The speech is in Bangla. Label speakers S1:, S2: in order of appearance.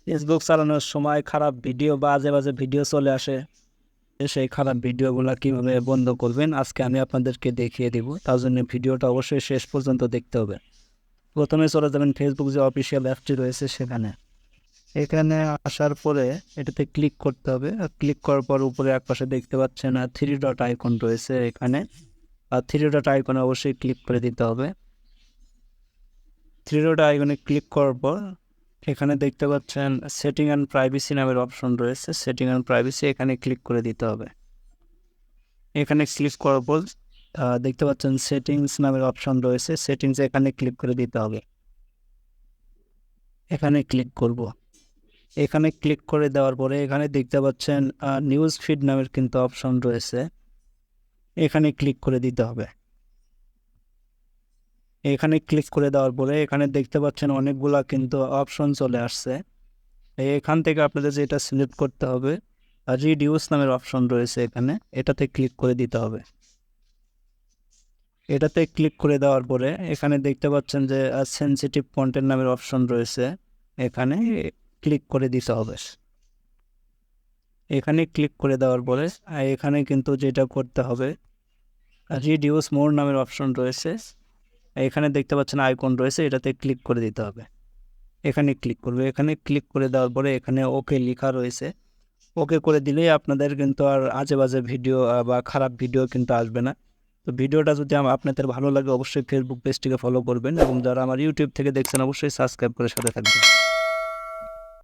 S1: ফেসবুক চালানোর সময় খারাপ ভিডিও বা আজে বাজে ভিডিও চলে আসে। সেই খারাপ ভিডিওগুলো কিভাবে বন্ধ করবেন আজকে আমি আপনাদেরকে দেখিয়ে দিব। তার জন্য ভিডিওটা অবশ্যই শেষ পর্যন্ত দেখতে হবে। প্রথমে চলে যাবেন ফেসবুক যে অফিসিয়াল অ্যাপটি রয়েছে সেখানে। এখানে আসার পরে এটাতে ক্লিক করতে হবে। আর ক্লিক করার পর উপরে একপাশে দেখতে পাচ্ছেন থ্রি ডট আইকন রয়েছে এখানে। আর থ্রি ডট আইকনে অবশ্যই ক্লিক করে দিতে হবে। থ্রি ডট আইকনে ক্লিক করার পর এখানে দেখতে পাচ্ছেন সেটিং অ্যান্ড প্রাইভেসি নামের অপশন রয়েছে। সেটিং অ্যান্ড প্রাইভেসি এখানে ক্লিক করে দিতে হবে। এখানে ক্লিক করার পর দেখতে পাচ্ছেন সেটিংস নামের অপশন রয়েছে। সেটিংস এখানে ক্লিক করে দিতে হবে। এখানে ক্লিক করব। এখানে ক্লিক করে দেওয়ার পরে এখানে দেখতে পাচ্ছেন নিউজ ফিড নামের কিন্তু অপশন রয়েছে। এখানে ক্লিক করে দিতে হবে। এখানে ক্লিক করে দেওয়ার পরে এখানে দেখতে পাচ্ছেন অনেকগুলা কিন্তু অপশন চলে আসছে। এখান থেকে আপনাদের যেটা সিলেক্ট করতে হবে রিডিউস নামের অপশন রয়েছে এখানে, এটাতে ক্লিক করে দিতে হবে। এটাতে ক্লিক করে দেওয়ার পরে এখানে দেখতে পাচ্ছেন যে সেনসিটিভ কন্টেন্ট নামের অপশন রয়েছে, এখানে ক্লিক করে দিতে হবে। এখানে ক্লিক করে দেওয়ার পরে এখানে কিন্তু যেটা করতে হবে রিডিউস মোর নামের অপশন রয়েছে। এখানে দেখতে পাচ্ছেন আইকন রয়েছে, এটাতে ক্লিক করে দিতে হবে। এখানে ক্লিক করবে। এখানে ক্লিক করে দেওয়ার পরে এখানে ওকে লেখা রয়েছে। ওকে করে দিলেই আপনাদের কিন্তু আর আজে বাজে ভিডিও বা খারাপ ভিডিও কিন্তু আসবে না। তো ভিডিওটা যদি আপনাদের ভালো লাগে অবশ্যই ফেসবুক পেজটিকে ফলো করবেন এবং যারা আমার ইউটিউব থেকে দেখছেন অবশ্যই সাবস্ক্রাইব করে সাথে থাকবেন।